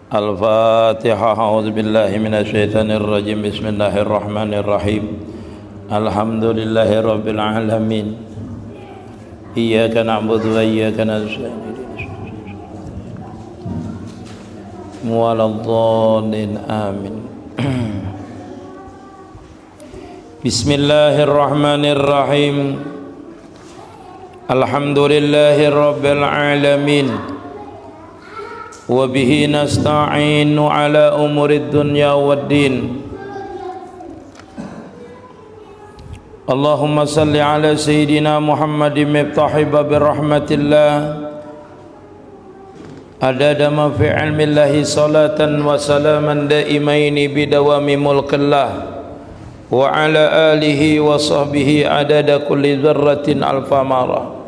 Al-Fatihah. A'udzu billahi minasyaitonir rajim. Bismillahirrahmanirrahim. Alhamdulillahi rabbil alamin. Iyyaka na'budu wa iyyaka nasta'in. Waladhdallin. Amin. Bismillahirrahmanirrahim. Alhamdulillahi rabbil alamin. Wabihi nasta'inu ala umurid dunya waddin. Allahumma salli ala Sayyidina Muhammadin miftahi babi rahmatillah adada ma fi ilmillahi salatan wa salaman daimaini bidawami mulkillah wa ala alihi wa sahbihi adada kulli dzarratin alfa marah.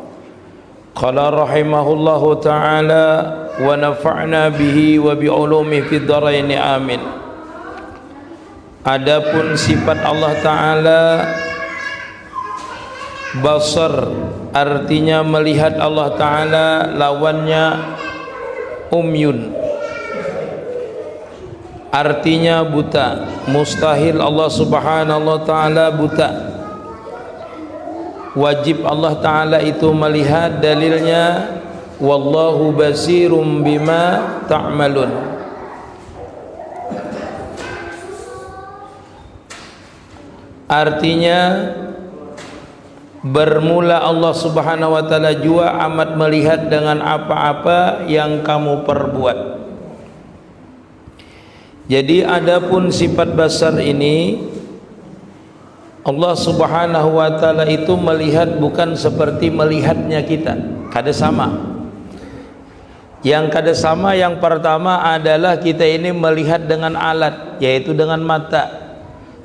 Qala rahimahullahu ta'ala wa nafa'na bihi wa bi ulumi fid dharain amin. Adapun sifat Allah Ta'ala basar, artinya melihat. Allah Ta'ala lawannya umyun, artinya buta. Mustahil Allah Subhanahu wa Ta'ala buta. Wajib Allah Ta'ala itu melihat. Dalilnya wallahu basirum bima ta'malun. Artinya bermula Allah Subhanahu wa Ta'ala jua amat melihat dengan apa-apa yang kamu perbuat. Jadi adapun sifat basar ini, Allah Subhanahu wa Ta'ala itu melihat bukan seperti melihatnya kita. Kada sama. Yang kada sama, yang pertama adalah kita ini melihat dengan alat, yaitu dengan mata.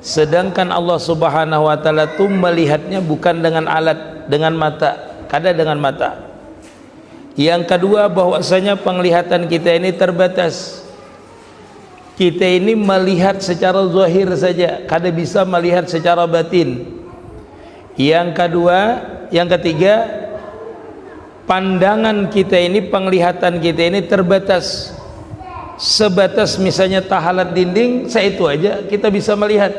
Sedangkan Allah Subhanahu wa Ta'ala itu melihatnya bukan dengan alat, dengan mata, kada dengan mata. Yang kedua, bahwasanya penglihatan kita ini terbatas. Kita ini melihat secara zahir saja, kada bisa melihat secara batin. Yang ketiga, pandangan kita ini, penglihatan kita ini terbatas. Sebatas misalnya tahalat dinding, itu aja kita bisa melihat.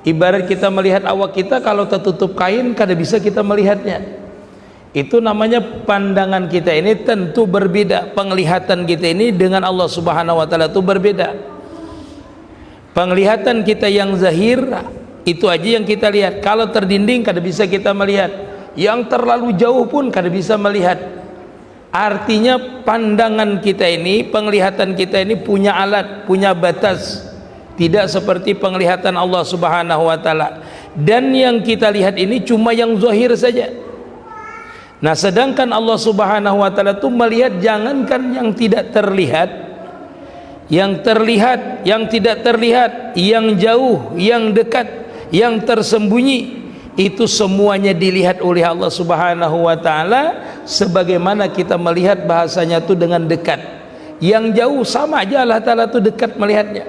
Ibarat kita melihat awak kita, kalau tertutup kain kada bisa kita melihatnya. Itu namanya pandangan kita ini tentu berbeda. Penglihatan kita ini dengan Allah Subhanahu wa Ta'ala itu berbeda. Penglihatan kita yang zahir itu aja yang kita lihat. Kalau terdinding kada bisa kita melihat. Yang terlalu jauh pun kada bisa melihat. Artinya pandangan kita ini, penglihatan kita ini punya alat, punya batas. Tidak seperti penglihatan Allah Subhanahu wa Ta'ala. Dan yang kita lihat ini cuma yang zahir saja. Nah, sedangkan Allah Subhanahu wa Ta'ala itu melihat jangankan yang tidak terlihat, yang terlihat, yang tidak terlihat, yang jauh, yang dekat, yang tersembunyi, itu semuanya dilihat oleh Allah Subhanahu wa Ta'ala. Sebagaimana kita melihat bahasanya itu dengan dekat. Yang jauh sama aja Allah Ta'ala itu dekat melihatnya.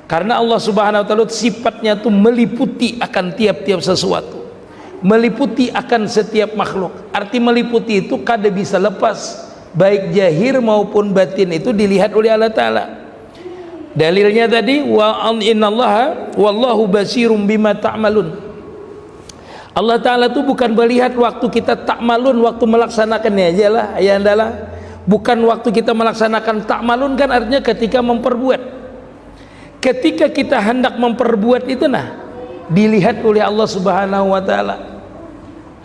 Karena Allah Subhanahu wa Ta'ala sifatnya itu meliputi akan tiap-tiap sesuatu, meliputi akan setiap makhluk. Arti meliputi itu kada bisa lepas, baik zahir maupun batin itu dilihat oleh Allah Ta'ala. Dalilnya tadi wa innallaha wallahu basirum bima ta'malun. Allah Ta'ala itu bukan melihat waktu kita ta'malun, waktu melaksanakannya aja lah, ya andalah. Bukan waktu kita melaksanakan. Ta'malun kan artinya ketika memperbuat. Ketika kita hendak memperbuat itu, dilihat oleh Allah Subhanahu wa Ta'ala.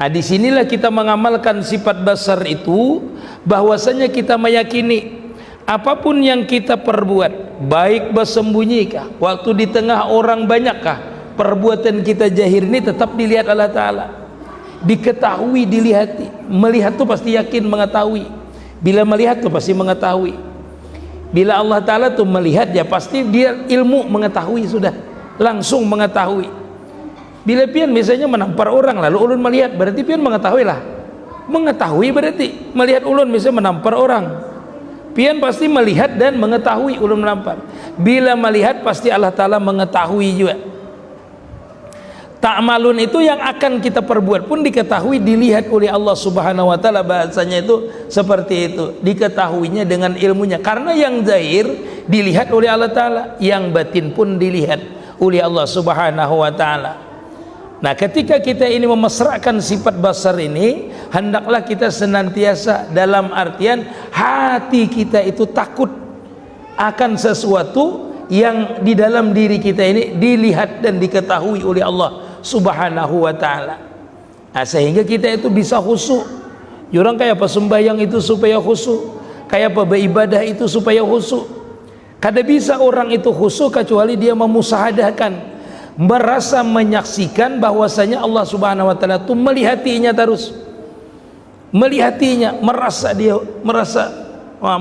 Nah, disinilah kita mengamalkan sifat basar itu, bahwasanya kita meyakini apapun yang kita perbuat, baik bersembunyi waktu di tengah orang banyakkah, perbuatan kita zahir ini tetap dilihat Allah Ta'ala. Diketahui, dilihati. Melihat tuh pasti yakin mengetahui. Bila melihat tuh pasti mengetahui. Bila Allah Ta'ala tuh melihat, ya pasti dia ilmu mengetahui, sudah langsung mengetahui. Bila pian misalnya menampar orang lalu ulun melihat, berarti pian mengetahui lah. Mengetahui berarti melihat ulun misalnya menampar orang, pian pasti melihat dan mengetahui ulun menampar. Bila melihat pasti Allah Ta'ala mengetahui juga. Ta'malun itu yang akan kita perbuat pun diketahui, dilihat oleh Allah Subhanahu wa taala. Bahasanya itu seperti itu, diketahuinya dengan ilmunya. Karena yang zahir dilihat oleh Allah taala, yang batin pun dilihat oleh Allah Subhanahu wa taala. Nah, ketika kita ini memesrakan sifat basar ini, hendaklah kita senantiasa dalam artian hati kita itu takut akan sesuatu yang di dalam diri kita ini dilihat dan diketahui oleh Allah Subhanahu wa ta'ala. Nah, sehingga kita itu bisa khusyuk. Orang kayak apa sembahyang itu supaya khusyuk, kayak apa beribadah itu supaya khusyuk. Kada bisa orang itu khusyuk kecuali dia memusahadahkan, merasa menyaksikan bahwasanya Allah Subhanahu wa ta'ala itu melihatinya terus, melihatinya,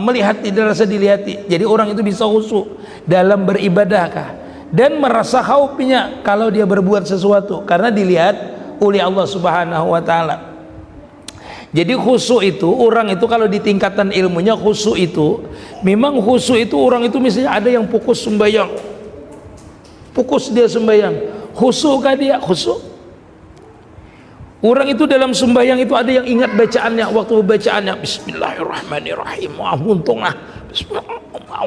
melihati dan rasa dilihati. Jadi orang itu bisa khusyuk dalam beribadahkah, dan merasa khaufnya kalau dia berbuat sesuatu karena dilihat oleh Allah Subhanahu wa taala. Jadi khusyuk itu, orang itu kalau di tingkatan ilmunya khusyuk itu, memang khusyuk itu orang itu misalnya ada yang fokus sembahyang, fokus dia sembahyang, khusyuk kah dia? Khusyuk. Orang itu dalam sembahyang itu ada yang ingat bacaannya, waktu bacaannya bismillahirrahmanirrahim, untung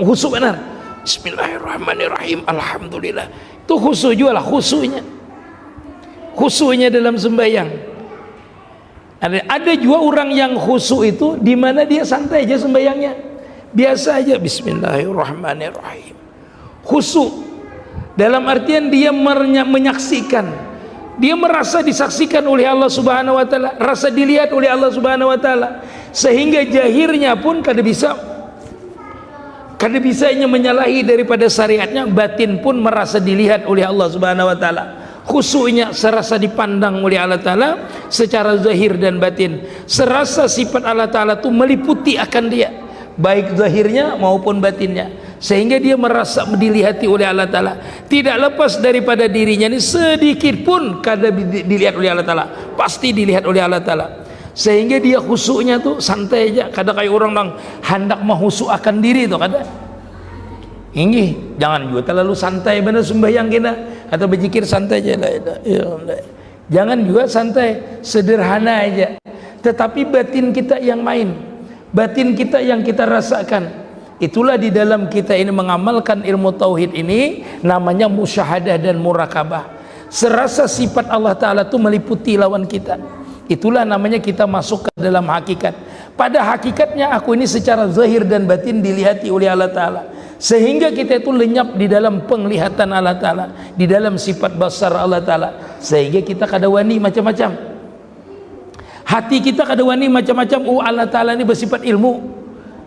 khusyuk benar, bismillahirrahmanirrahim, alhamdulillah. Itu khusyuk juga lah, khusyuknya dalam sembahyang. Ada juga orang yang khusyuk itu di mana dia santai aja sembahyangnya, biasa aja, bismillahirrahmanirrahim. Khusyuk dalam artian dia menyaksikan, dia merasa disaksikan oleh Allah Subhanahu wa taala, rasa dilihat oleh Allah Subhanahu wa taala, sehingga jahirnya pun kada bisanya menyalahi daripada syariatnya, batin pun merasa dilihat oleh Allah Subhanahu wa taala. Khusyuknya serasa dipandang oleh Allah taala secara zahir dan batin, serasa sifat Allah taala itu meliputi akan dia, baik zahirnya maupun batinnya, sehingga dia merasa dilihati oleh Allah taala. Tidak lepas daripada dirinya ini sedikit pun kada dilihat oleh Allah taala, pasti dilihat oleh Allah taala. Sehingga dia khusyuknya tuh santai aja. Kada kayak orang yang hendak menghusyuk akan diri itu, kada. Ini jangan juga terlalu santai benar sembahyang kita atau berzikir, santai aja lah. Jangan juga santai, sederhana aja. Tetapi batin kita yang main, batin kita yang kita rasakan. Itulah di dalam kita ini mengamalkan ilmu tauhid ini namanya musyahadah dan murakabah. Serasa sifat Allah Ta'ala itu meliputi lawan kita. Itulah namanya kita masuk ke dalam hakikat. Pada hakikatnya aku ini secara zahir dan batin dilihati oleh Allah Ta'ala, sehingga kita itu lenyap di dalam penglihatan Allah Ta'ala, di dalam sifat basar Allah Ta'ala, sehingga kita kada wani macam-macam. Hati kita kada wani macam-macam. Oh, Allah Ta'ala ini bersifat ilmu,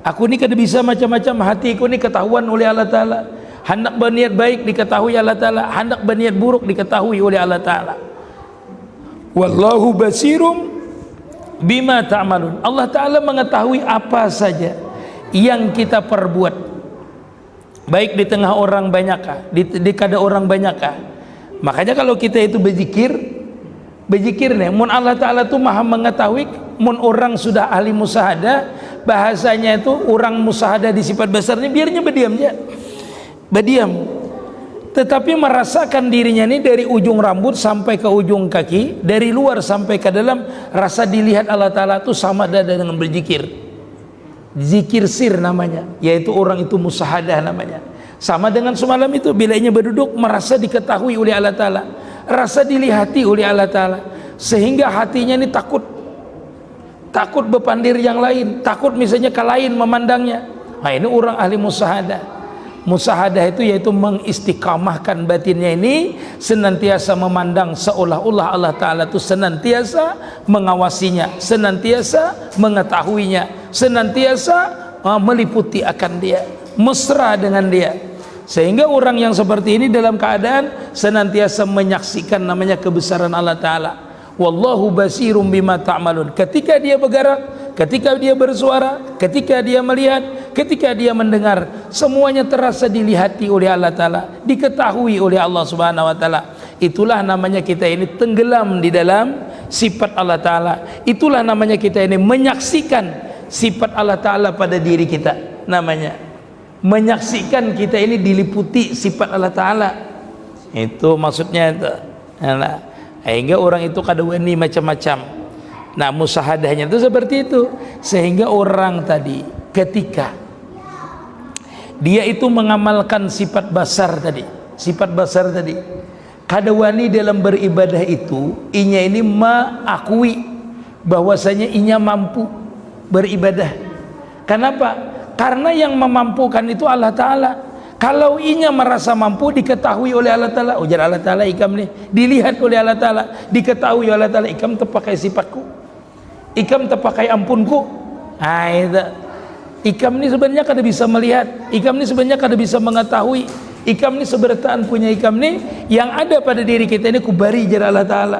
aku ini kada bisa macam-macam. Hatiku ini ketahuan oleh Allah Ta'ala. Hendak berniat baik diketahui Allah Ta'ala, hendak berniat buruk diketahui oleh Allah Ta'ala. Wallahu basirum bima ta'malun. Allah Ta'ala mengetahui apa saja yang kita perbuat, baik di tengah orang banyakkah, di kada orang banyakkah. Makanya kalau kita itu berzikir nih, mun Allah Ta'ala itu maha mengetahui. Mun orang sudah ahli musahadah, bahasanya itu orang musahadah di sifat besarnya, biarnya berdiam, tetapi merasakan dirinya ini dari ujung rambut sampai ke ujung kaki, dari luar sampai ke dalam, rasa dilihat Allah Ta'ala itu sama dengan berzikir. Zikir sir namanya, yaitu orang itu musahadah namanya. Sama dengan semalam itu, bilanya berduduk merasa diketahui oleh Allah Ta'ala, rasa dilihati oleh Allah Ta'ala, sehingga hatinya ini takut berpandir yang lain, takut misalnya ke lain memandangnya. Nah, ini orang ahli musahadah. Musahadah itu yaitu mengistiqamahkan batinnya ini senantiasa memandang seolah-olah Allah Ta'ala itu senantiasa mengawasinya, senantiasa mengetahuinya, senantiasa meliputi akan dia, mesra dengan dia. Sehingga orang yang seperti ini dalam keadaan senantiasa menyaksikan namanya kebesaran Allah Ta'ala. Wallahu basirum bima ta'malun. Ketika dia bergerak, ketika dia bersuara, ketika dia melihat, ketika dia mendengar, semuanya terasa dilihati oleh Allah Ta'ala, diketahui oleh Allah Subhanahu wa Ta'ala. Itulah namanya kita ini tenggelam di dalam sifat Allah Ta'ala. Itulah namanya kita ini menyaksikan sifat Allah Ta'ala pada diri kita. Namanya menyaksikan kita ini diliputi sifat Allah Ta'ala. Itu maksudnya itu. sehingga orang itu kada wani macam-macam. Nah musahadahnya itu seperti itu, sehingga orang tadi ketika dia itu mengamalkan sifat basar tadi, kada wani dalam beribadah itu inya ini mengakui bahwasanya inya mampu beribadah. Kenapa? Karena yang memampukan itu Allah Ta'ala. Kalau inya merasa mampu, diketahui oleh Allah Ta'ala, ujar Allah Ta'ala ikam nih, dilihat oleh Allah Ta'ala, diketahui oleh Allah Ta'ala, ikam terpakai sifatku, ikam terpakai ampunku. Nah itu ikam ini sebenarnya kada bisa melihat, ikam ini sebenarnya kada bisa mengetahui, ikam ini sebertaan punya ikam ini yang ada pada diri kita ini kubari jar Allah Ta'ala.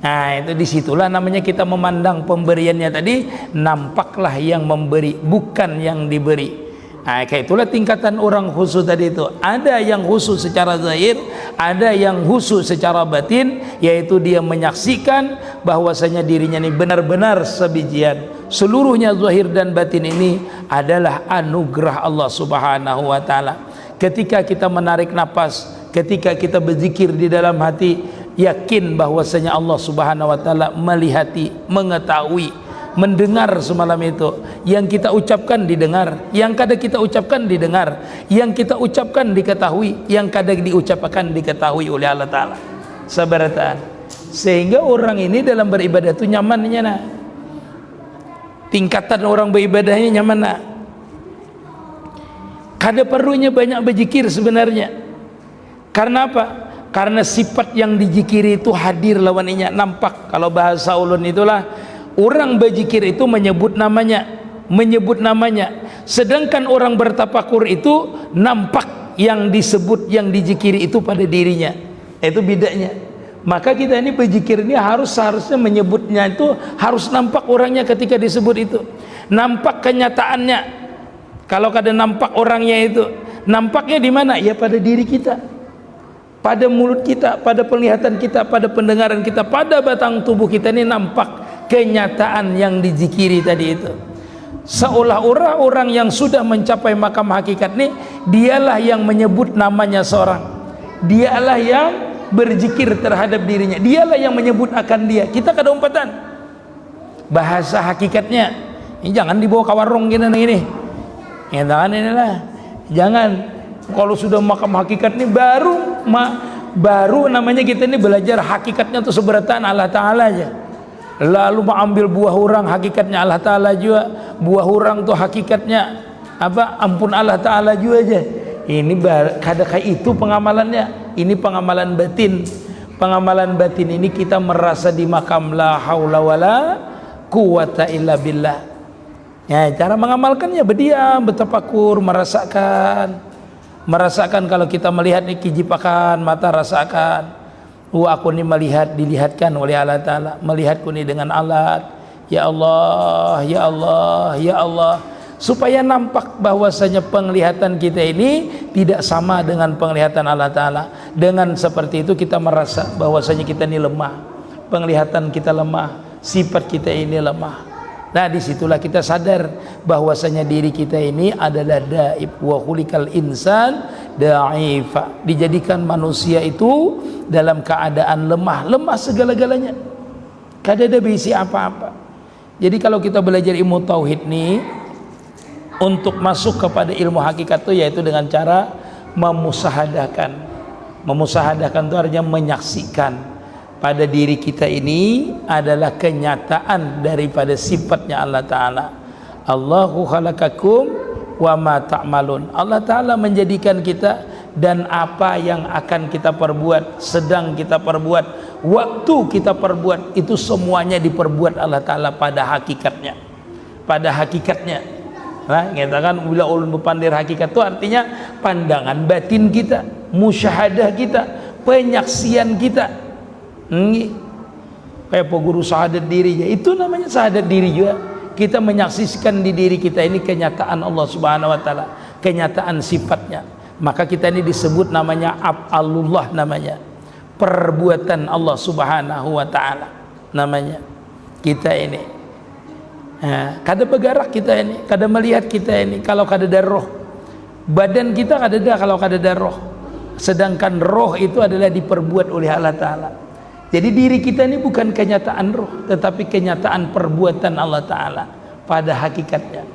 Nah itu disitulah namanya kita memandang pemberiannya tadi, nampaklah yang memberi bukan yang diberi. Nah kayak itulah tingkatan orang khusyuk tadi itu, ada yang khusyuk secara zahir, ada yang khusyuk secara batin, yaitu dia menyaksikan bahwasanya dirinya ini benar-benar sebijian, seluruhnya zahir dan batin ini adalah anugerah Allah Subhanahu wa Ta'ala. Ketika kita menarik nafas, ketika kita berzikir di dalam hati, yakin bahwasanya Allah Subhanahu wa Ta'ala melihati, mengetahui, mendengar semalam itu. Yang kita ucapkan didengar, yang kada kita ucapkan didengar, yang kita ucapkan diketahui, yang kada diucapkan diketahui oleh Allah Ta'ala. Sabarataan. Sehingga orang ini dalam beribadah itu nyamannya nah. Tingkatan orang beribadahnya nyaman nah. Kada perlunya banyak berzikir sebenarnya. Karena apa? Karena sifat yang dijikiri itu hadir lawannya, nampak. Kalau bahasa ulun itulah, orang berzikir itu menyebut namanya, sedangkan orang bertafakur itu nampak yang disebut, yang dijikiri itu pada dirinya. Itu bedanya. Maka kita ini berzikir ini seharusnya menyebutnya itu harus nampak orangnya ketika disebut itu, nampak kenyataannya. Kalau kada nampak orangnya itu, nampaknya di mana? Ya pada diri kita, pada mulut kita, pada penglihatan kita, pada pendengaran kita, pada batang tubuh kita ini nampak kenyataan yang dizikiri tadi itu. Seolah-olah orang yang sudah mencapai makam hakikat ini, dialah yang menyebut namanya seorang, dialah yang berzikir terhadap dirinya, dialah yang menyebut akan dia. Kita kada umpatan bahasa hakikatnya ini, jangan dibawa ke warung gini ini ya, inilah jangan. Kalau sudah makam hakikat ini baru namanya kita ini belajar hakikatnya itu seberataan Allah Ta'ala aja, lalu mengambil buah orang hakikatnya Allah Ta'ala juga, buah orang tuh hakikatnya apa, ampun Allah Ta'ala juga aja. Ini kada kayak itu pengamalannya. Ini pengamalan batin. Pengamalan batin ini kita merasa di makam la haula wala quwata illa billah. Ya, cara mengamalkannya berdiam, bertafakur, merasakan kalau kita melihat ini kijipakan mata, rasakan. Aku ini melihat, dilihatkan oleh Allah Ta'ala, melihatku ini dengan alat. Ya Allah, ya Allah, ya Allah, supaya nampak bahwasanya penglihatan kita ini tidak sama dengan penglihatan Allah Ta'ala. Dengan seperti itu kita merasa bahwasanya kita ini lemah, penglihatan kita lemah, sifat kita ini lemah. Nah disitulah kita sadar bahwasanya diri kita ini adalah daib, wa khuliqal insan da'ifa, dijadikan manusia itu dalam keadaan lemah segala-galanya, kada ada bisi apa-apa. Jadi kalau kita belajar ilmu tauhid nih, untuk masuk kepada ilmu hakikat itu yaitu dengan cara memusahadakan itu artinya menyaksikan pada diri kita ini adalah kenyataan daripada sifatnya Allah Ta'ala. Allahu khalaqakum wa ma ta'malun. Allah Ta'ala menjadikan kita dan apa yang akan kita perbuat, sedang kita perbuat, waktu kita perbuat, itu semuanya diperbuat Allah Ta'ala pada hakikatnya. Nah, katakan bila ulun berpandir hakikat itu artinya pandangan batin kita, musyahadah kita, penyaksian kita. Kayak guru syahadat diri, itu namanya syahadat diri juga. Kita menyaksikan di diri kita ini kenyataan Allah Subhanahu wa Ta'ala, kenyataan sifatnya. Maka kita ini disebut namanya af'alullah, namanya perbuatan Allah Subhanahu wa Ta'ala namanya kita ini. Kada bergerak kita ini, kada melihat kita ini kalau kada ada roh. Badan kita kada ada kalau kada ada roh. Sedangkan roh itu adalah diperbuat oleh Allah Ta'ala. Jadi diri kita ini bukan kenyataan roh, tetapi kenyataan perbuatan Allah Ta'ala pada hakikatnya.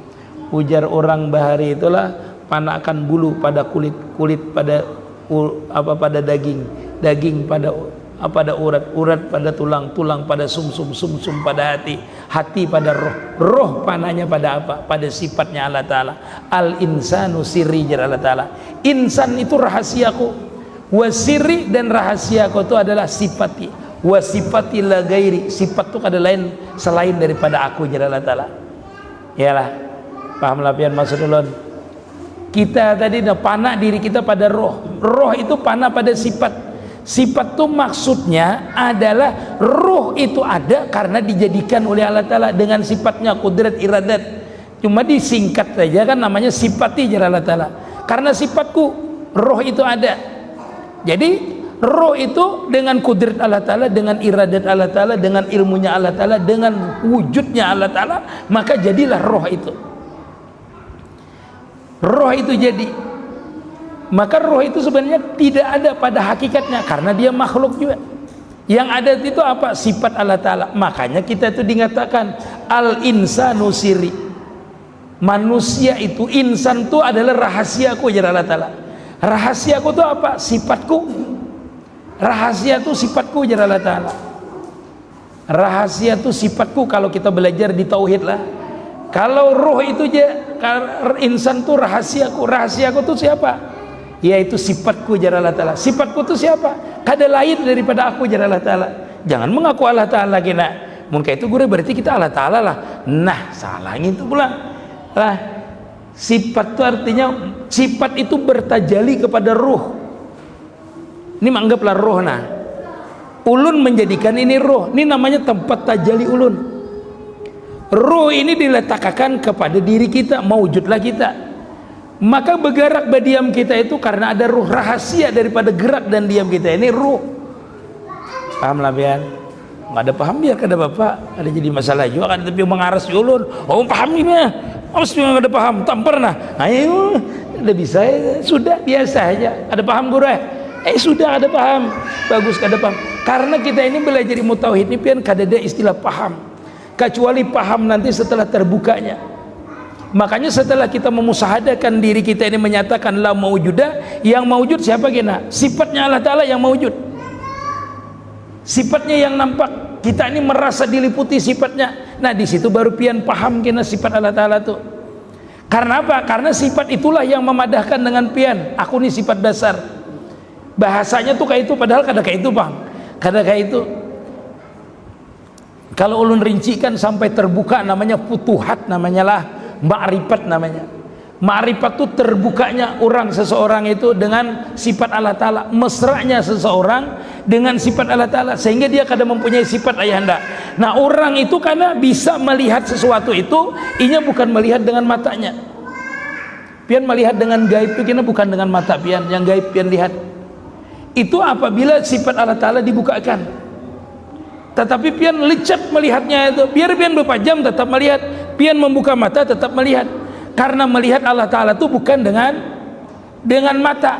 Ujar orang Bahari itulah, panah akan bulu pada kulit, kulit pada pada daging, daging pada urat, urat pada tulang, tulang pada sumsum, sumsum pada hati, hati pada roh, roh panahnya pada apa? Pada sifatnya Allah Ta'ala. Al insanu sirri, jar Allah Ta'ala. Insan itu rahasiaku, wasiri, dan rahasiaku itu adalah sifati. Wasifati la gairi, sifat itu ada lain selain daripada aku, jar Allah Ta'ala. Yalah, paham lapian maksud ulun. Kita tadi panah diri kita pada roh, roh itu panah pada sifat. Sifat itu maksudnya adalah roh itu ada karena dijadikan oleh Allah Ta'ala dengan sifatnya kudrat iradat. Cuma disingkat saja kan namanya sifati, jar Allah Ta'ala. Karena sifatku roh itu ada. Jadi roh itu dengan kudrat Allah Ta'ala, dengan iradat Allah Ta'ala, dengan ilmunya Allah Ta'ala, dengan wujudnya Allah Ta'ala, maka jadilah roh itu. Roh itu jadi. Maka roh itu sebenarnya tidak ada pada hakikatnya karena dia makhluk juga. Yang ada itu apa? Sifat Allah Ta'ala. Makanya kita itu dikatakan al insanu sirri. Manusia itu, insan itu adalah rahasiaku, jar Allah Ta'ala. Rahasiaku itu apa? Sifatku. Rahasia itu sifatku, jar Allah Ta'ala. Rahasia itu sifatku kalau kita belajar di tauhid lah. Kalau roh itu insan itu rahasiaku. Rahasiaku itu siapa? Yaitu sifatku, jar Allah Ta'ala. Sifatku itu siapa? Kada lain daripada aku, jar Allah Ta'ala. Jangan mengaku Allah Ta'ala kena. Mungkin itu gue berarti kita Allah Ta'ala lah. Nah, salah itu pula. Lah, sifat itu artinya sifat itu bertajali kepada roh. Ini menganggaplah roh. Nah, ulun menjadikan ini roh. Ini namanya tempat tajali ulun. Roh ini diletakkan kepada diri kita, maujudlah kita. Maka bergerak berdiam kita itu karena ada ruh, rahasia daripada gerak dan diam kita ini ruh. Paham lah pian? Nggak ada paham biar kada bapak ada jadi masalah juga kan, tapi mengaras ulun. Oh paham ini mah, harus nggak ada paham, tampar nah. Ayo, udah bisa ya, sudah biasa aja. Ada paham guru sudah ada paham, bagus kada paham. Karena kita ini belajar ilmu tauhid ini pian kada ada istilah paham, kecuali paham nanti setelah terbukanya. Makanya setelah kita memusahadakan diri kita ini menyatakan la maujudah, yang maujud siapa kena? Sifatnya Allah Ta'ala yang maujud, sifatnya yang nampak. Kita ini merasa diliputi sifatnya. Nah di situ baru pian paham kena sifat Allah Ta'ala tuh. Karena apa? Karena sifat itulah yang memadahkan dengan pian. Aku ini sifat dasar. Bahasanya tuh kayak itu, padahal kada kayak itu bang, kada kayak itu. Kalau ulun rincikan sampai terbuka namanya futuhat, namanya lah ma'rifat namanya. Ma'rifat itu terbukanya orang seseorang itu dengan sifat Allah Ta'ala, mesranya seseorang dengan sifat Allah Ta'ala, sehingga dia kadang mempunyai sifat ayahanda. Nah orang itu karena bisa melihat sesuatu itu, inya bukan melihat dengan matanya. Pian melihat dengan gaib itu kena bukan dengan mata pian, yang gaib pian lihat. Itu apabila sifat Allah Ta'ala dibukakan. Tetapi pian lecet melihatnya itu, biar pian berapa jam tetap melihat. Pian membuka mata tetap melihat, karena melihat Allah Ta'ala itu bukan dengan mata,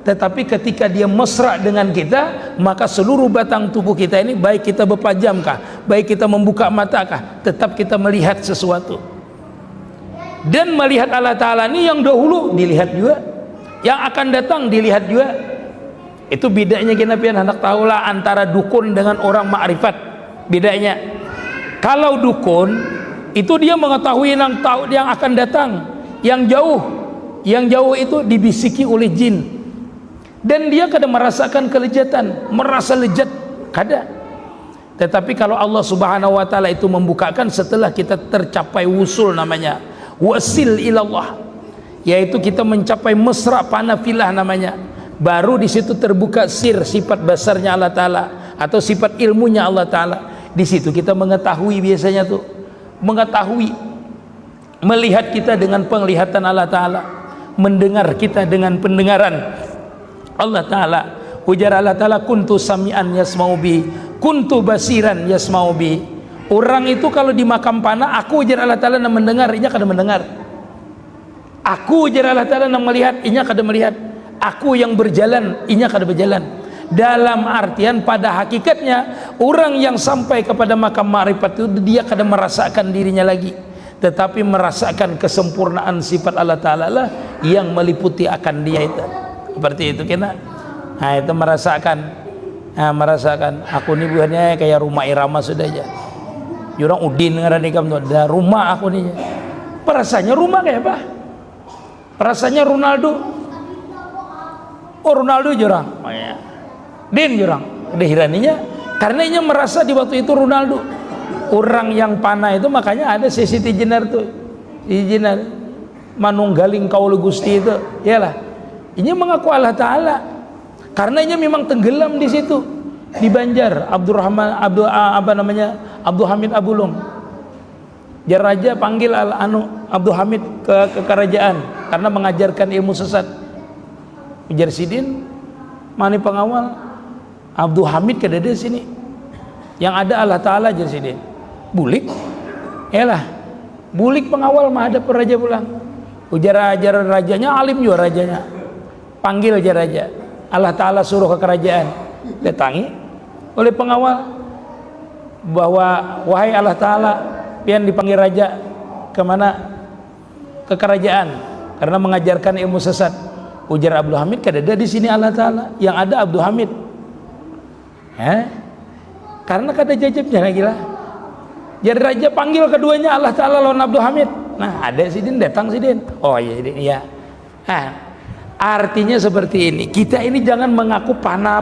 tetapi ketika dia mesra dengan kita, maka seluruh batang tubuh kita ini, baik kita berapa jam kah, baik kita membuka mata kah, tetap kita melihat sesuatu. Dan melihat Allah Ta'ala ini yang dahulu dilihat juga, yang akan datang dilihat juga. Itu bedanya kita pian hendak tahulah antara dukun dengan orang makrifat. Bedanya, kalau dukun itu dia mengetahui yang akan datang, yang jauh itu dibisiki oleh jin, dan dia kadang merasakan kelejatan, merasa lezat kada. Tetapi kalau Allah Subhanahu wa Ta'ala itu membukakan setelah kita tercapai wusul, namanya wasil ilallah, yaitu kita mencapai mesra panafilah namanya, baru di situ terbuka sifat besarnya Allah Ta'ala atau sifat ilmunya Allah Ta'ala. Di situ kita mengetahui, biasanya tuh mengetahui, melihat kita dengan penglihatan Allah Ta'ala, mendengar kita dengan pendengaran Allah Ta'ala. Ujar Allah Ta'ala, kuntu sami'an yasma'u bi, kuntu basiran yasma'u bi. Orang itu kalau di makam panah, aku ujar Allah Ta'ala yang mendengar, inya kada mendengar. Aku ujar Allah Ta'ala yang melihat, inya kada melihat. Aku yang berjalan, inya kada berjalan. Dalam artian pada hakikatnya orang yang sampai kepada makam ma'rifat itu dia kadang merasakan dirinya lagi, tetapi merasakan kesempurnaan sifat Allah Ta'ala lah yang meliputi akan dia itu. Seperti itu kena. Nah itu merasakan aku ini bukannya kayak rumah irama sudah aja. Jurang udin ngarani kamu ada rumah aku nih. Perasaannya rumah kayak apa? Perasaannya Ronaldo. Oh Ronaldo jurang. Oh ya. Din jurang. Dehiraninya karena ia merasa di waktu itu Ronaldo. Orang yang panah itu makanya ada sesi jenar tuh. Jenar manunggaling kaul Gusti itu. Iyalah. Ini mengaku Allah Ta'ala. Karena ia memang tenggelam di situ di Banjar. Abdul Hamid Abulung. Jar raja panggil Abdul Hamid ke kerajaan karena mengajarkan ilmu sesat. Ujar Sidin, mana pengawal? Abdul Hamid ke dede sini. Yang ada Allah Ta'ala jar Sidin. Bulik. Yalah. Bulik pengawal mah ada raja pulang. Ujar rajanya alim juga rajanya. Panggil jar raja. Allah Ta'ala suruh ke kerajaan. Datangi oleh pengawal bahwa wahai Allah Ta'ala, pian dipanggil raja kemana? Ke kerajaan karena mengajarkan ilmu sesat. Ujar Abdul Hamid kadada di sini Allah Ta'ala, yang ada Abdul Hamid. Karena kada jajabnya lagi lah. Jadi raja panggil keduanya Allah Ta'ala lawan Abdul Hamid. Nah ada Sidin datang Sidin. Oh iya Sidin iya. Artinya seperti ini, kita ini jangan mengaku panah.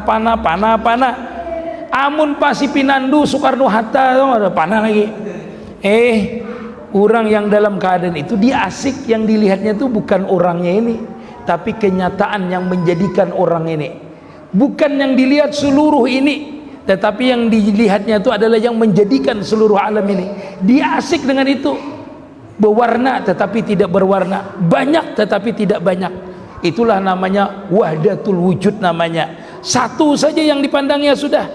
Amun pasi Pinandu Soekarno Hatta ada panah lagi. Orang yang dalam keadaan itu dia asik, yang dilihatnya itu bukan orangnya ini, tapi kenyataan yang menjadikan orang ini. Bukan yang dilihat seluruh ini, tetapi yang dilihatnya itu adalah yang menjadikan seluruh alam ini. Dia asik dengan itu. Berwarna tetapi tidak berwarna, banyak tetapi tidak banyak. Itulah namanya wahdatul wujud namanya. Satu saja yang dipandangnya sudah.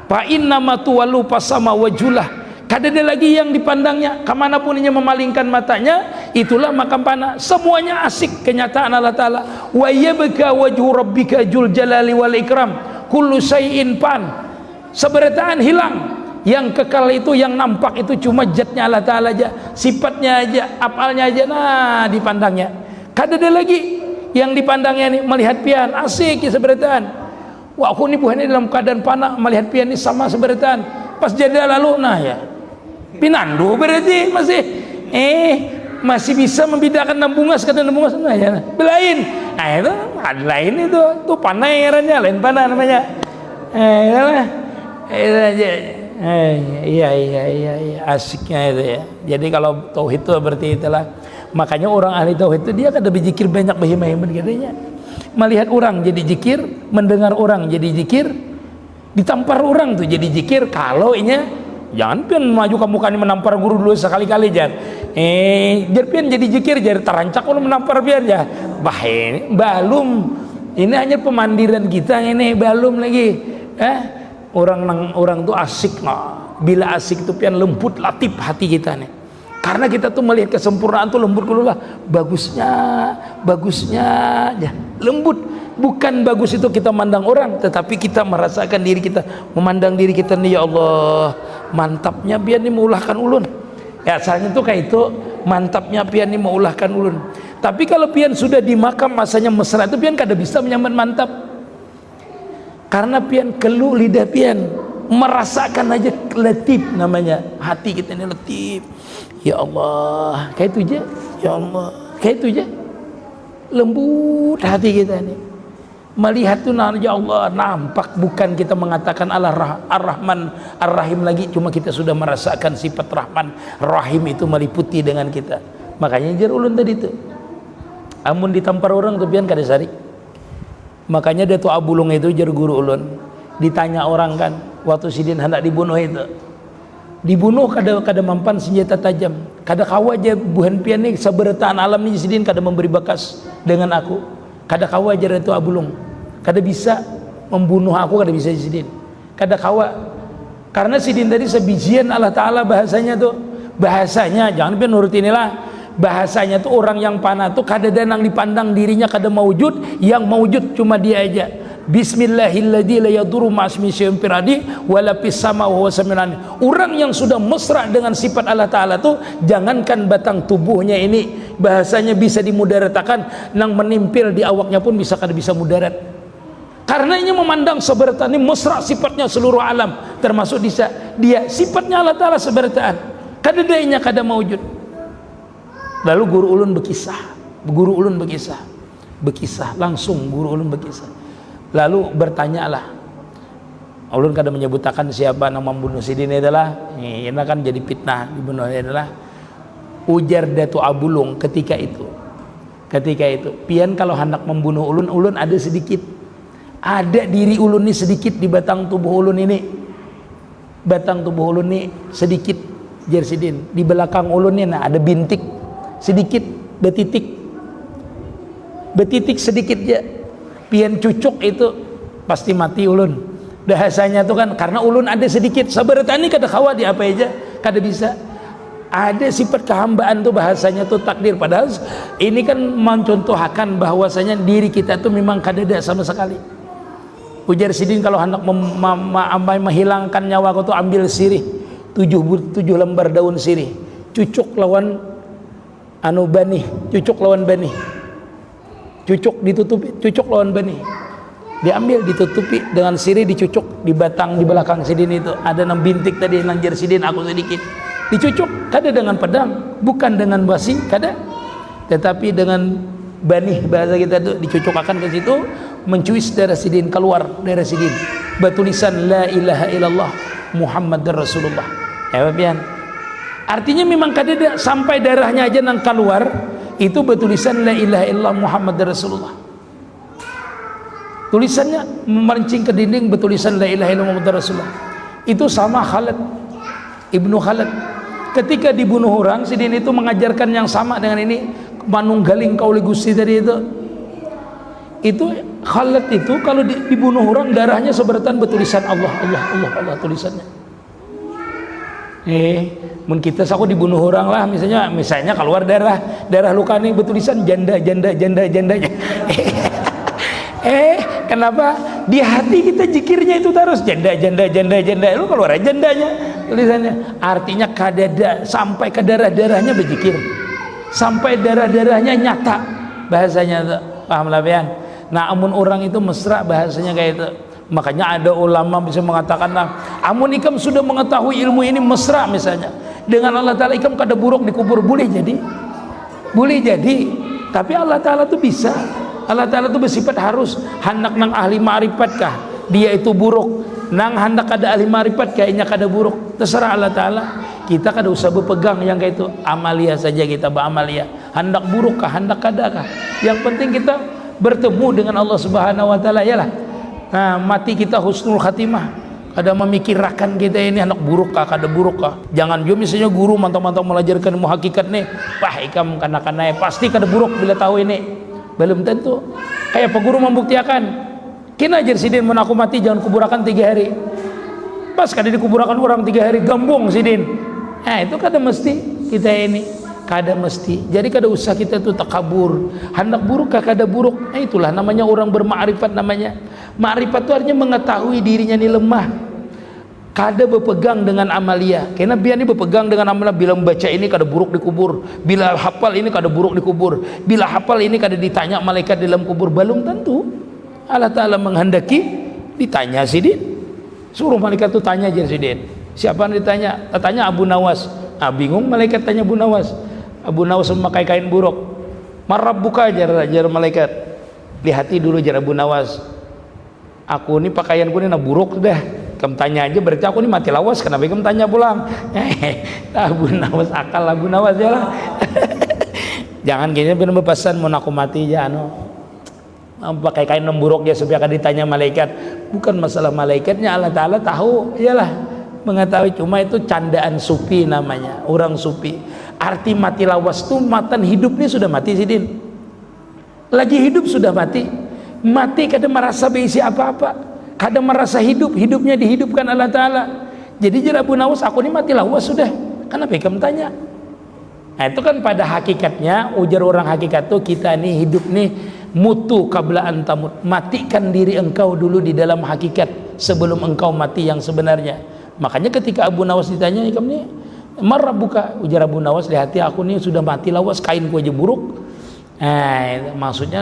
Fa inna ma tuwallu pasama wajulah. Kada ada lagi yang dipandangnya. Kemanapun ia memalingkan matanya, itulah makam panah. Semuanya asik kenyataan Allah Ta'ala. Wa yabka wajhu rabbika jul jalali wal ikram. Kullu syai'in pan. Seberataan hilang. Yang kekal itu, yang nampak itu cuma zatnya Allah Ta'ala aja. Sifatnya aja, apalnya aja. Nah dipandangnya. Kada ada lagi yang dipandangnya nih, melihat pian asik ya seberataan. Wah aku nih bukan dalam keadaan panah, melihat pian ini sama seberataan. Pas jadi lalu nah ya Pinandu berarti masih bisa membedakan nambungas kata nambungas. Nah ya belain. Nah itu ada lain itu tuh panah eranya lain panah namanya. Iya asiknya itu ya. Jadi kalau tauhid itu berarti itulah. Makanya orang ahli tauhid itu dia kada berzikir banyak bahimah-bahimah katanya. Melihat orang jadi zikir, mendengar orang jadi zikir, ditampar orang tuh jadi zikir. Kalau inya jangan pian maju kamu kan menampar guru dulu sekali-kali jar. Jar pian jadi zikir jar terancak kalau menampar pian ya. Ini belum. Ini hanya pemandiran kita ini belum lagi. Orang tuh asik nah. Bila asik itu pian lembut latif hati kita nih. Karena kita tuh melihat kesempurnaan tuh lembut dulu lah. Bagusnya ya. Lembut. Bukan bagus itu kita mandang orang, tetapi kita merasakan diri kita, memandang diri kita nih, ya Allah mantapnya pian nih meulahkan ulun. Ya asalnya tuh kayak itu, mantapnya pian nih meulahkan ulun. Tapi kalau pian sudah di makam masanya mesra itu pian kada bisa menyambut mantap. Karena pian keluh lidah pian merasakan aja letip namanya. Hati kita ini letip. Ya Allah, kayak itu aja. Ya Allah, kayak itu aja. Lembut hati kita nih. Melihat tuh ya Allah nampak, bukan kita mengatakan Allah Ar-Rahman Ar-Rahim lagi, cuma kita sudah merasakan sifat Rahman Rahim itu meliputi dengan kita. Makanya jar ulun tadi tuh. Amun ditampar orang tuh pian kada sari. Makanya dia tuh Abulung itu jar guru ulun. Ditanya orang kan waktu Sidin hendak dibunuh itu. Dibunuh kada mampan senjata tajam. Kada kawa aja buhan pian nih saberataan alam ni Sidin kada memberi bakas dengan aku. Kada kawa aja itu Abulung. Kada bisa membunuh aku, kada bisa Sidin. Kada kawa. Karena Sidin tadi sebijian Allah Ta'ala bahasanya tuh. Bahasanya jangan pian nurut inilah. Bahasanya tuh orang yang panah tuh kada ada yang dipandang dirinya kada maujud, yang maujud cuma dia aja. Bismillahilladzi la yadurru ma'asmi syai'un fil ardi wala fis sama wa huwa samiul alim. Orang yang sudah mesra dengan sifat Allah Ta'ala tuh, jangankan batang tubuhnya ini bahasanya bisa dimudaratakan, nang menimpil di awaknya pun bisa kada bisa mudarat. Karena ini memandang sebertaan ini mesra sifatnya seluruh alam, termasuk dia sifatnya Allah Ta'ala sebertaan. Kada dainya kada maujud. Lalu guru ulun berkisah langsung guru ulun berkisah. Lalu bertanyalah, ulun kada menyebutkan siapa nama membunuh sidin adalah, ini kan jadi fitnah, dibunuh adalah ujar Datu Abulung ketika itu pian kalau hendak membunuh ulun ada sedikit, ada diri ulun ini sedikit di batang tubuh ulun ini sedikit jersidin di belakang ulun ini, nah ada bintik sedikit, betitik sedikit ya, pian cucuk itu pasti mati ulun. Bahasanya tuh kan karena ulun ada sedikit sabar tani kada khawat di apa aja kada bisa, ada sifat kehambaan tuh bahasanya tuh takdir. Padahal ini kan mencontohkan bahwasanya diri kita tuh memang kada ada sama sekali. Ujar sidin kalau hendak menghilangkan nyawa kau tuh ambil sirih 7 lembar daun sirih, cucuk lawan bani, cucuk ditutupi, cucuk lawan bani, diambil ditutupi dengan sirih, dicucuk di batang di belakang sidin itu ada 6 bintik tadi lanjar sidin aku sedikit dicucuk, kada dengan pedang, bukan dengan basi, kada, tetapi dengan bani bahasa kita tuh dicucukkan ke situ, mencuis darah sidin, keluar darah sidin, bertulisan la ilaha illallah Muhammadar Rasulullah. Ya pian, artinya memang kada ada sampai darahnya aja nang keluar itu bertulisan la ilaha illallah Muhammadar Rasulullah. Tulisannya memancing ke dinding bertulisan la ilaha illallah Muhammadar Rasulullah. Itu sama Khalid Ibnu Khalid ketika dibunuh orang, sidin itu mengajarkan yang sama dengan ini, manunggaling kauli Gusti tadi itu Khalid itu kalau dibunuh orang darahnya seberatan bertulisan Allah tulisannya. Mun kita saku dibunuh orang lah, misalnya keluar darah luka nih bertulisan jandanya. Kenapa di hati kita zikirnya itu terus janda lu keluar jandanya tulisannya, artinya kadada sampai ke darahnya berzikir, sampai darahnya nyata bahasanya, paham lah pian. Nah amun orang itu mesra bahasanya kayak itu. Makanya ada ulama bisa mengatakan lah, amun ikam sudah mengetahui ilmu ini mesra misalnya dengan Allah Ta'ala, ikam kada buruk dikubur boleh jadi, tapi Allah Ta'ala tuh bisa, Allah Ta'ala tuh bersifat harus hendak nang ahli ma'rifat kah dia itu buruk, nang hendak kada ahli ma'rifat kayaknya kada buruk, terserah Allah Ta'ala. Kita kada usah berpegang yang kayak itu, amalia saja kita beramalia, hendak buruk kah hendak kada kah, yang penting kita bertemu dengan Allah Subhanahu wa Ta'ala yalah. Nah mati kita husnul khatimah, kada memikirkan kita ini anak buruk kah kada buruk kah. Jangan juga misalnya guru mantap-mantap mengajarkan ilmu hakikat nih, wah ikam kanak-kanak pasti kada buruk bila tahu ini, belum tentu. Kayak pak guru membuktikan kena ajar sidin mun aku mati jangan kuburakan 3 hari, pas kada dikuburakan orang 3 hari gambung sidin. Nah itu kada mesti kita ini, kada mesti. Jadi kada usah kita tuh takabur, hendak buruk kah kada buruk. Nah itulah namanya orang bermakrifat. Namanya makrifat itu artinya mengetahui dirinya ini lemah, kada berpegang dengan amalia. Karena biar ini berpegang dengan amalia, bila membaca ini kada buruk dikubur, bila hafal ini kada buruk dikubur, bila hafal ini kada ditanya malaikat dalam kubur. Belum tentu Allah Ta'ala menghendaki ditanya sidin, suruh malaikat itu tanya aja sidin. Siapa yang ditanya? Tanya Abu Nawas. Bingung malaikat tanya Abu Nawas. Abu Nawas memakai kain buruk. Marab buka ajar malaikat. Lihati dulu ajar Abu Nawas. Aku ini pakaianku ini buruk dah. Kamu tanya aja berarti aku ini mati lawas. Kenapa kamu tanya pulang? Abu Nawas akal Abu Nawas ya lah. Jangan gini benar berpesan mau aku mati ya pakai kain buruk ya supaya akan ditanya malaikat. Bukan masalah malaikatnya, Allah Ta'ala tahu iyalah mengetahui, cuma itu candaan sufi namanya, orang sufi. Arti mati lawas tuh matan hidupnya sudah mati sidin, lagi hidup sudah mati kada merasa berisi apa-apa, kada merasa hidupnya dihidupkan Allah Ta'ala. Jadi jera Abu Nawas aku ini mati lawas sudah, kenapa kamu tanya? Nah itu kan pada hakikatnya ujar orang hakikat tuh kita nih hidup nih mutu qabla an tamut, matikan diri engkau dulu di dalam hakikat sebelum engkau mati yang sebenarnya. Makanya ketika Abu Nawas ditanya, kamu nih marah buka, ujar Abu Nawas, di hati aku nih sudah mati lawas, kainku aja buruk. Maksudnya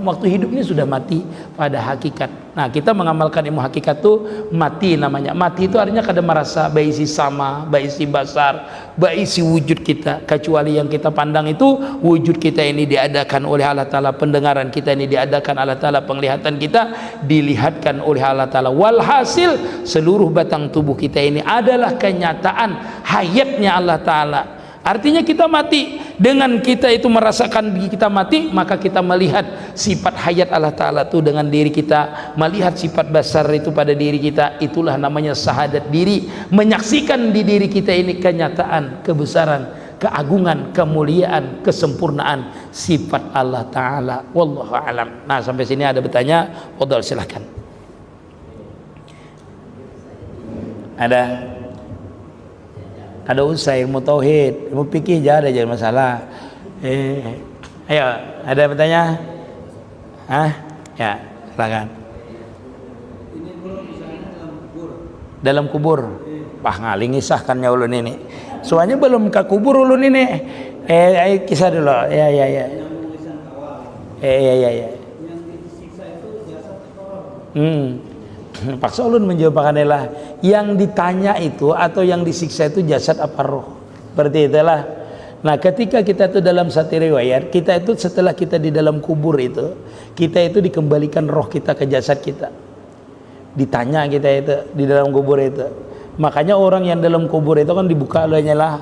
waktu hidup ini sudah mati pada hakikat. Nah, kita mengamalkan ilmu hakikat tuh mati namanya. Mati itu artinya kada merasa baisi sama, baisi basar, baisi wujud kita, kecuali yang kita pandang itu wujud kita ini diadakan oleh Allah Ta'ala, pendengaran kita ini diadakan Allah Ta'ala, penglihatan kita dilihatkan oleh Allah Ta'ala. Walhasil seluruh batang tubuh kita ini adalah kenyataan hayatnya Allah Ta'ala. Artinya kita mati. Dengan kita itu merasakan kita mati, maka kita melihat sifat hayat Allah Ta'ala itu dengan diri kita, melihat sifat basar itu pada diri kita. Itulah namanya sahadat diri, menyaksikan di diri kita ini kenyataan, kebesaran, keagungan, kemuliaan, kesempurnaan sifat Allah Ta'ala. Wallahu a'lam. Nah, sampai sini ada bertanya, Fadhal, silahkan. Ada usai ilmu tauhid, ilmu fikih jangan ada masalah. Ayo, ada bertanya? Ya, silakan. Ini kalau misalnya dalam kubur. Pah ngaling isahkannya ulun ini. Soalnya belum ke kubur ulun ini. Kisah dulu. Ya. Ya. Yang disiksa itu jasad orang. Paksa ulun menjawabkan adalah yang ditanya itu atau yang disiksa itu jasad apa roh, seperti itulah. Nah, ketika kita itu dalam satu riwayat, kita itu setelah kita di dalam kubur itu, kita itu dikembalikan roh kita ke jasad kita, ditanya kita itu di dalam kubur itu. Makanya orang yang dalam kubur itu kan dibuka olehnya lah,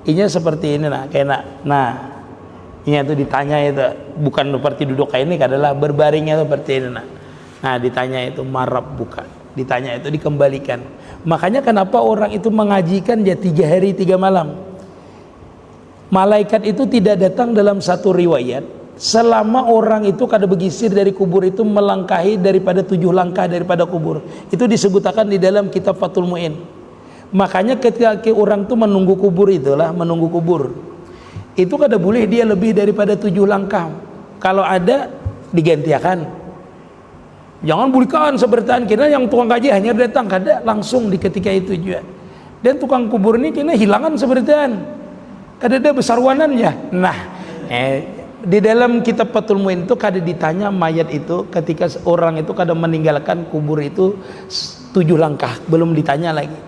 ini seperti ini ini itu ditanya itu bukan seperti duduk kayak ini, adalah berbaringnya seperti ini Nah, ditanya itu marab bukan, ditanya itu dikembalikan. Makanya kenapa orang itu mengajikan dia 3 hari 3 malam. Malaikat itu tidak datang dalam satu riwayat selama orang itu kada begisir dari kubur itu melangkahi daripada 7 langkah daripada kubur. Itu disebutkan di dalam kitab Fathul Mu'in. Makanya ketika orang itu menunggu kubur itu kada boleh dia lebih daripada 7 langkah. Kalau ada digantikan. Jangan bulikan sebertaan kira yang tukang kaji hanya datang kada langsung di ketika itu juga. Dan tukang kubur ini kena hilangan sebertaan. Kada ada besarwanannya. Nah, di dalam kitab Fathul Mu'in itu kada ditanya mayat itu ketika orang itu kada meninggalkan kubur itu 7 langkah, belum ditanya lagi.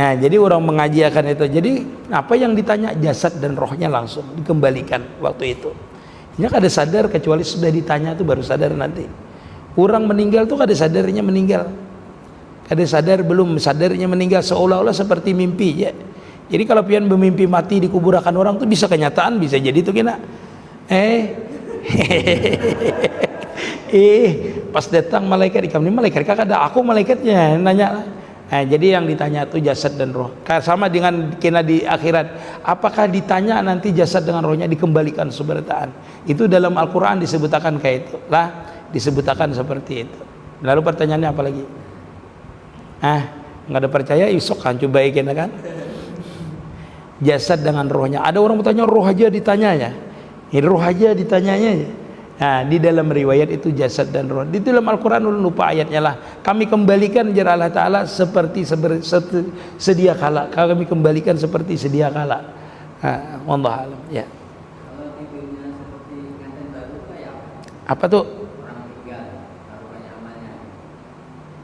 Nah, jadi orang mengaji akan itu. Jadi apa yang ditanya jasad dan rohnya langsung dikembalikan waktu itu. Ini kada sadar kecuali sudah ditanya itu baru sadar nanti. Orang meninggal tuh kada sadarnya meninggal, kada sadar belum sadarnya meninggal, seolah-olah seperti mimpi ya. Jadi kalau pian bermimpi mati dikuburkan orang tuh bisa kenyataan, bisa jadi tuh kena pas datang malaikat ikam ini malaikat kada aku malaikatnya nanya. Nah, jadi yang ditanya tuh jasad dan roh. Sama dengan kena di akhirat. Apakah ditanya nanti jasad dengan rohnya dikembalikan seberataan? Itu dalam Al-Quran disebutkan kayak itu lah. Disebutkan seperti itu. Lalu pertanyaannya apa lagi? Nggak ada percaya, isok kan coba ikan kan? Jasad dengan rohnya. Ada orang bertanya roh aja ditanyanya. Ini roh aja ditanyanya. Nah, di dalam riwayat itu jasad dan roh. Di dalam Al-Quran lupa ayatnya lah. Kami kembalikan jar Allah Ta'ala seperti sedia kala. Kami kembalikan seperti sedia kala. Wallahu a'lam. Ya. Apa tuh?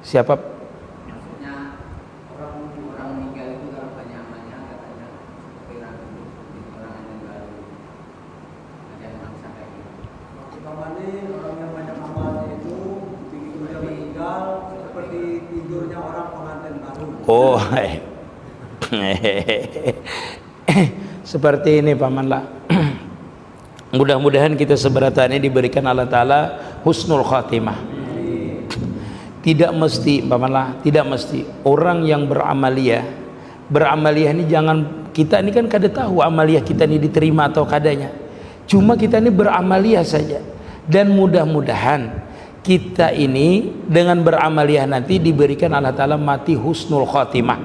Siapa? Maksudnya orang meninggal itu kalau banyak amalnya katanya orang yang baru ada yang maksa kayak gitu. Orang yang banyak amalnya itu begitu dia meninggal seperti tidurnya orang pengantin baru. Seperti ini pamanlah. Mudah-mudahan kita seberatan ini diberikan Allah Ta'ala husnul khatimah. Tidak mesti pamanlah, tidak mesti orang yang beramalia ini jangan, kita ini kan kada tahu amalia kita ini diterima atau kadanya. Cuma kita ini beramalia saja. Dan mudah-mudahan kita ini dengan beramalia nanti diberikan Allah Ta'ala mati husnul khatimah.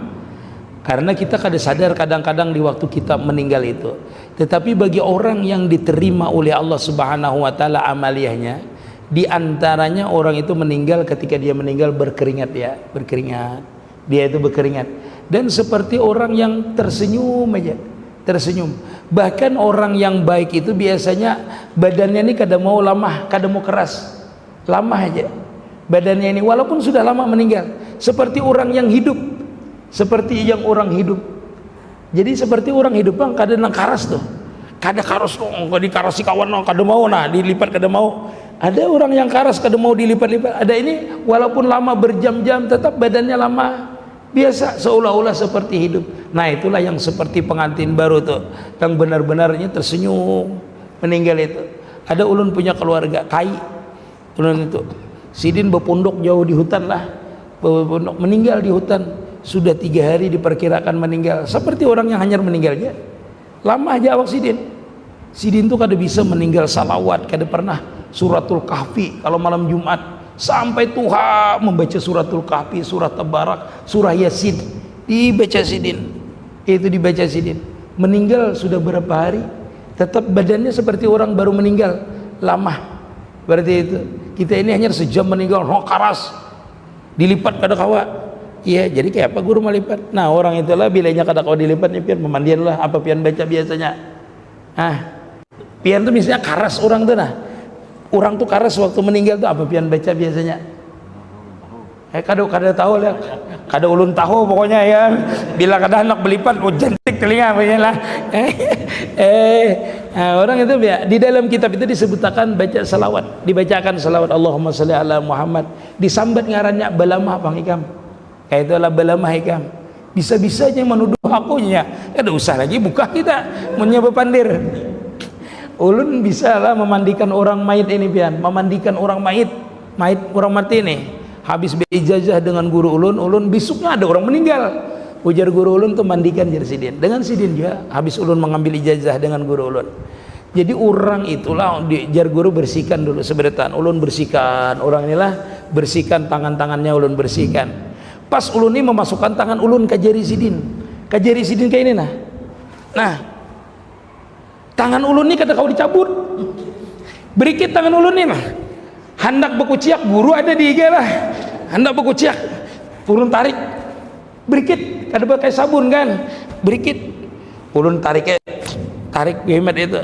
Karena kita kada sadar kadang-kadang di waktu kita meninggal itu. Tetapi bagi orang yang diterima oleh Allah Subhanahu wa taala amaliyahnya, di antaranya orang itu meninggal ketika dia meninggal berkeringat ya, berkeringat. Dia itu berkeringat dan seperti orang yang tersenyum aja, tersenyum. Bahkan orang yang baik itu biasanya badannya ini kada mau lemah, kada mau keras. Lama aja badannya ini walaupun sudah lama meninggal, seperti orang yang hidup, seperti yang orang hidup. Jadi seperti orang hidup bang, kada nang karas tuh, kada karas tuh, kada dikarasi kawan nang kada mau, nah dilipat kada mau. Ada orang yang karas kada mau dilipat-lipat. Ada ini walaupun lama berjam-jam tetap badannya lama, biasa seolah-olah seperti hidup. Nah itulah yang seperti pengantin baru tuh, yang benar-benarnya tersenyum meninggal itu. Ada ulun punya keluarga kai, ulun itu sidin berpondok jauh di hutan lah, berpondok meninggal di hutan, sudah 3 hari diperkirakan meninggal, seperti orang yang hanyar meninggalnya. Lama aja awak sidin tuh kada bisa meninggal salawat, kada pernah suratul kahfi kalau malam Jumat sampai Tuhan membaca suratul kahfi, surat tabarak, surah yasin dibaca sidin, itu dibaca sidin. Meninggal sudah berapa hari tetap badannya seperti orang baru meninggal, lama. Berarti itu kita ini hanya sejam meninggal, karas dilipat kada kawa. Iya, jadi kayak apa guru melipat. Nah orang itulah bilanya kada kawa dilipat nih pian memandian lah, apa pian baca biasanya. Pian tuh misalnya karas orang tuh, nah orang tuh karas waktu meninggal tuh apa pian baca biasanya. Kada tahu lah, kada ulun tahu pokoknya ya. Bila kada anak belipat, jentik telinga pokoknya lah. Orang itu ya, di dalam kitab itu disebutkan baca salawat, dibacakan salawat Allahumma sholli ala Muhammad, disambat ngarannya balamah bang ikam. Kayak itulah balamah ikam. Bisa-bisanya menuduh akunya, kada usah lagi buka kita menyebab pandir. Ulun bisa lah memandikan orang mayit ini pian, memandikan orang mayit orang mati ini. Habis berijazah dengan guru ulun besoknya ada orang meninggal. Ujar guru ulun tuh mandikan jar sidin. Dengan sidin juga habis ulun mengambil ijazah dengan guru ulun. Jadi orang itulah jar guru bersihkan dulu seberetan. Ulun bersihkan, orang inilah bersihkan tangan-tangannya ulun bersihkan. Pas ulun ini memasukkan tangan ulun ke jari sidin. Ke jari sidin kayak ini nah. Nah, tangan ulun ini kada kau dicabut. Berikit tangan ulun ini mah. Hendak berkuciak, guru ada di IG lah. Hendak berkuciak, ulun tarik. Berikit, kada pakai sabun kan. Berikit, ulun tarik hemat itu.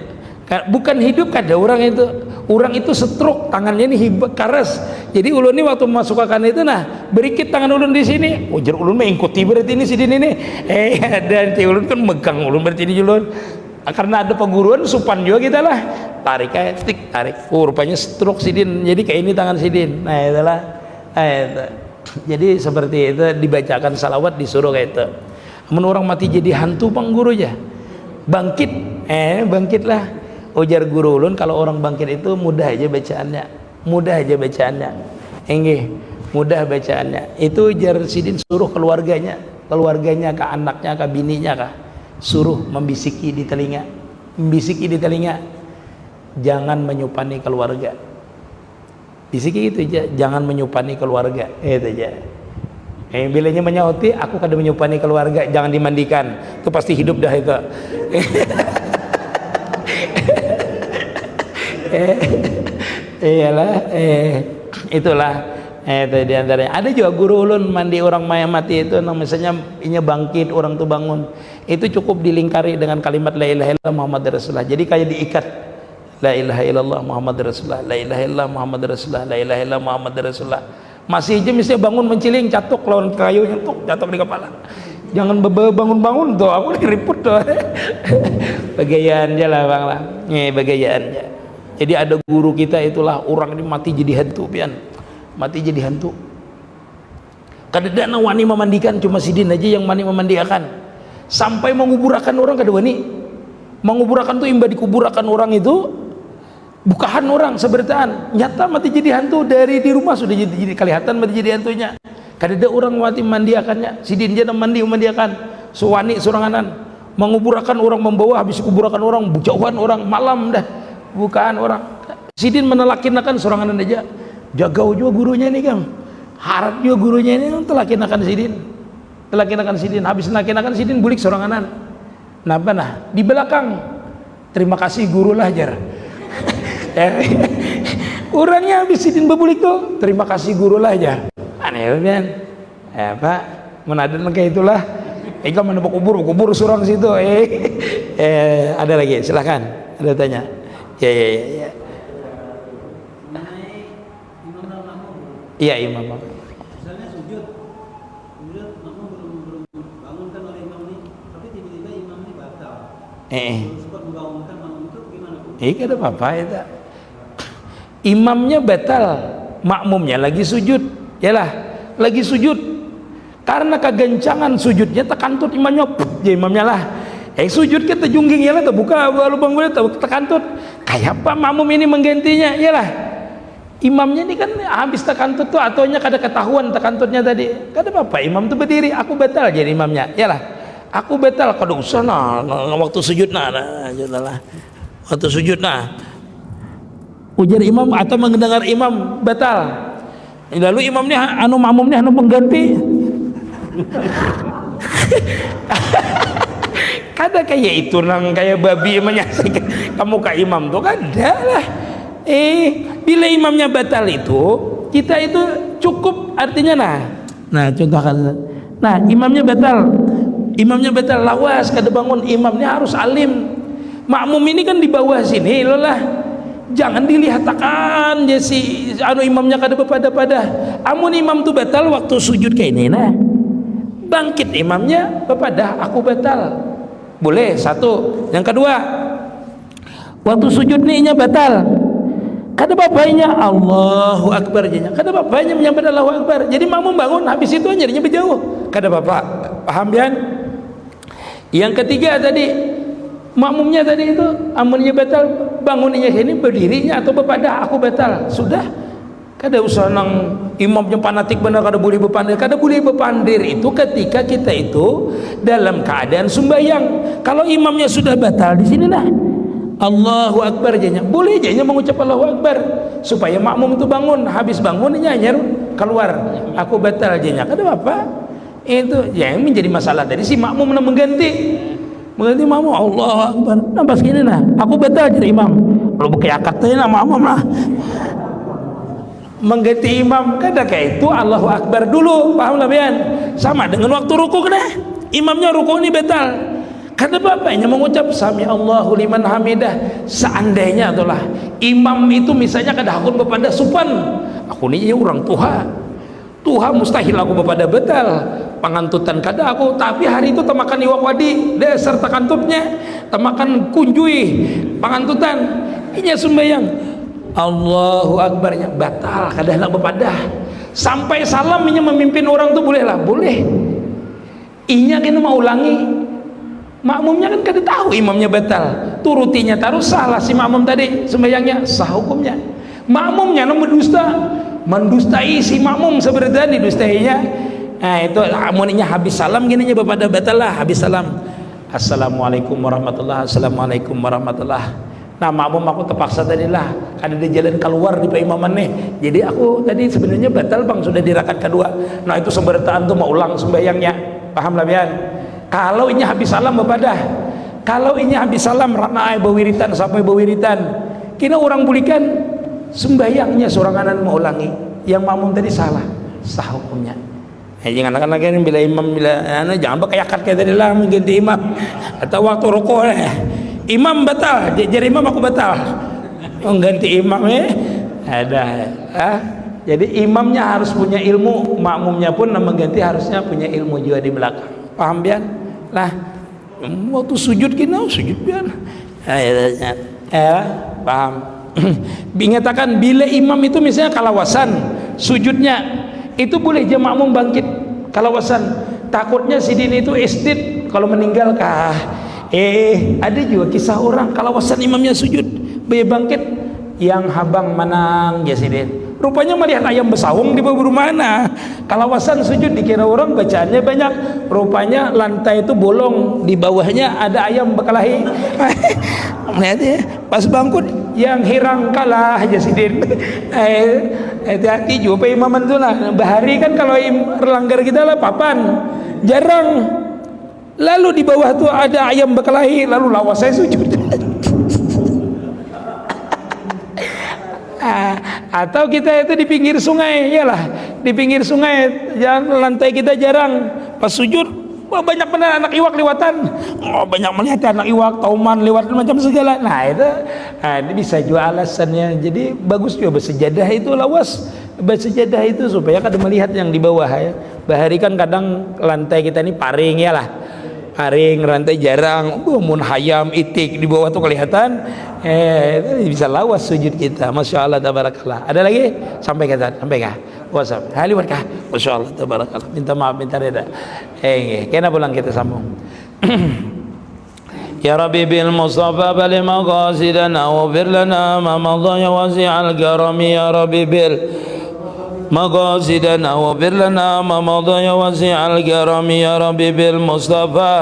Bukan hidup kada orang itu. Orang itu stroke, tangannya ini karas. Jadi ulun ini waktu memasukkan itu nah, berikit tangan ulun di sini. Ujar ulun mengikuti berarti ini sidin ini. Dan ulun kan megang ulun berarti ini ulun. Karena ada peguruan supan juga kita lah, tarik aja, tarik. Rupanya stroke sidin, jadi kayak ini tangan sidin. Nah itulah, itu. Jadi seperti itu dibacakan salawat disuruh kayak itu. Namun orang mati jadi hantu bang guru aja, bangkit, bangkitlah. Ujar guru ulun kalau orang bangkit itu mudah aja bacaannya, mudah aja bacaannya, mudah bacaannya. Itu ujar sidin suruh keluarganya ke anaknya, ke bininya kah. Suruh membisiki di telinga, jangan menyupani keluarga. Bisiki itu aja, jangan menyupani keluarga, itu aja. Bilanya menyauti, aku kada menyupani keluarga, jangan dimandikan, itu pasti hidup dah itu. Iyalah, itulah. Itu diantaranya. Ada juga guru ulun mandi orang mati itu, misalnya inya bangkit, orang tuh bangun, itu cukup dilingkari dengan kalimat la ilaha illallah Muhammad Rasulullah. Jadi kayak diikat, la ilaha illallah Muhammad Rasulullah, la ilaha illallah Muhammad Rasulullah, la ilaha illallah Muhammad Rasulullah. Masih aja misalnya bangun menciling, catuk lawan kayu nyentuk, catuk di kepala. Jangan bangun-bangun tuh, aku diriput tuh. Bagayaan aja lah bang lah, bagayaan aja. Jadi ada guru kita itulah orang ini mati jadi hantu pian. Mati jadi hantu. Kadang-kadang wani memandikan, cuma sidin aja yang memandikan. Sampai menguburakan orang kada wani. Menguburakan tuh imba dikuburakan orang itu bukahan orang sebertaan. Nyata mati jadi hantu dari di rumah sudah jadi kelihatan mati jadi hantunya. Kadang-kadang orang mati mandiakannya. Sidin dia mandiakan. Suwani suranganan. Menguburakan orang membawa habis kuburakan orang jauhan orang malam dah. Bukaan orang. Sidin menelakinakan suranganan aja. Jagau juga gurunya nih Kang, harap juga gurunya ini kan telakinakan sidin. telakinakan sidin, habis nakinakan sidin bulik soranganan. Napa nah di belakang, terima kasih guru lah jar. Orangnya habis sidin bebulik tuh, terima kasih guru lah jar. Aneh kan? Pak, menaden kayak itulah. Ika mana kubur surang situ. Ada lagi, silahkan. Ada tanya. Ya. Imam dan makmum. Iya imam. Misalnya sujud, kemudian makmum belum bangunkan oleh imam ini, tapi tiba-tiba imam ini batal. Sempat membangunkan makmum itu gimana Bu? Ada apa-apa itu. Imamnya batal, makmumnya lagi sujud. Yalah, lagi sujud. Karena kegencangan sujudnya tekantut imamnya, ya imamnya lah. Sujud kita jungging ya lah, terbuka lubang boleh tekantut. Kayak apa makmum ini menggantinya? Yalah. Imamnya ini kan habis tekantut tuh atunya kada ketahuan tekantutnya tadi. Kada apa imam tuh berdiri, aku batal jadi imamnya. Yalah. Aku batal kada usah nah waktu sujud nah lah. Waktu sujud nah. Ujar imam atau mendengar imam batal. Lalu imamnya makmumnya pengganti. Kada kayak itu nang kayak babi menyaksikan kamu ke imam tuh kada lah. Bila imamnya batal itu kita itu cukup artinya contohkan imamnya batal lawas kada bangun, imamnya harus alim. Makmum ini kan di bawah sini lah, jangan dilihatkan ya si imamnya kada bepada-pada. Amun imam tuh batal waktu sujud kayak ini bangkit imamnya bepada aku batal, boleh satu. Yang kedua, waktu sujud nih batal, kada bapaknya Allahu Akbar jadinya, kada bapaknya menyambat Allahu Akbar, jadi makmum bangun habis itu jadinya berjauh, kada bapak. Paham kan? Yang ketiga tadi, makmumnya tadi itu amunnya batal, bangunnya ini berdirinya atau bepada aku batal, sudah. Kada usah nang imamnya fanatik benar, kada boleh bepandir. Kada boleh bepandir itu ketika kita itu dalam keadaan sembahyang. Kalau imamnya sudah batal di sini Allahu Akbar jadinya, boleh jadinya mengucap Allahu Akbar supaya makmum itu bangun, habis bangunnya nyer keluar aku batal jadinya. Kada apa itu yang menjadi masalah dari si makmum mengganti makmum Allahu Akbar pas gini aku batal jadi imam, kalau kayak katanya makmum mengganti imam kada kayak itu Allahu Akbar dulu. Paham lah Bian? Sama dengan waktu ruku imamnya ruku ini batal, kada bapaknya mengucap sami Allahu liman hamidah. Seandainya itulah imam itu misalnya kada hakun bepada supan, aku ini orang Tuha mustahil aku bepada batal pangantutan kada aku, tapi hari itu temakan iwak wadi dasar tekantupnya temakan kunjui pangantutan ini sembahyang Allahu Akbarnya batal, kada nak bepadah sampai salam inya memimpin orang tuh boleh lah, boleh. Inya kena mau ulangi, makmumnya kan kada tahu imamnya batal, turutinya taruh salah si makmum tadi sembahyangnya sah hukumnya. Makmumnya mendustai si makmum sebenarnya didustainya. Itu amunnya habis salam gininya bepada batal lah, habis salam assalamualaikum warahmatullah, assalamualaikum warahmatullah. Makmum aku terpaksa tadi lah, ada di jalan keluar di paimaman nih, jadi aku tadi sebenarnya batal bang, sudah di rakaat kedua. Itu sebertaan tuh mau ulang sembahyangnya. Paham lah Bian? Kalau ini habis salam bepadah, kalau ini habis salam rana bawiritan sampai bawiritan, kira orang bulikan sembahyangnya soranganan mau ulangi, yang makmum tadi salah, sah hukumnya. Jangan lagi bila imam jangan berkayakat kayak tadi lah mengganti imam atau waktu rukuk imam batal, jadi imam aku batal mengganti imam ada jadi imamnya harus punya ilmu, makmumnya pun mengganti harusnya punya ilmu juga di belakang. Paham Bian? Lah waktu sujud sujud Bian paham. Mengatakan bila imam itu misalnya kalawasan sujudnya itu boleh je makmum bangkit kalawasan, takutnya sidin itu isdid kalau meninggal ada juga kisah orang kalawasan imamnya sujud bayi bangkit yang habang manang ya sidin, rupanya melihat ayam besawung di bawah mana, kalawasan sujud dikira orang bacaannya banyak, rupanya lantai itu bolong, di bawahnya ada ayam berkelahi. Pas bangkut yang hirang kalah aja sidin. Hati-hati juga imaman itu lah bahari kan, kalau langgar kita lah papan jarang. Lalu di bawah tuh ada ayam berkelahi, lalu lawas saya sujud. Atau kita itu di pinggir sungai, iyalah di pinggir sungai, jangan lantai kita jarang, pas sujud, wah banyak benar anak iwak lewatan, oh banyak melihat anak iwak, tauman lewat macam segala. Nah itu bisa juga alasannya. Jadi bagus juga bersejadah itu lawas, bersejadah itu supaya kada melihat yang di bawah ya. Bahari kan kadang lantai kita ini paring ya lah, paring rantai jarang, mun hayam itik di bawah tuh kelihatan, itu bisa lawas sujud kita. Masya Allah tabarakallah. Ada lagi? Sampai kata, sampai kah? WhatsApp. Haliwat kah? Masya Allah tabarakallah. Minta maaf, minta reda. Kena pulang kita sambung. Ya Rabbi bil Mustafa bali maqasidana waghfir lana ma madha ya wasi'al karami ya Rabbi bil مقاصدنا واغفر لنا ما مضى وسع الكرم يا ربي بالمصطفى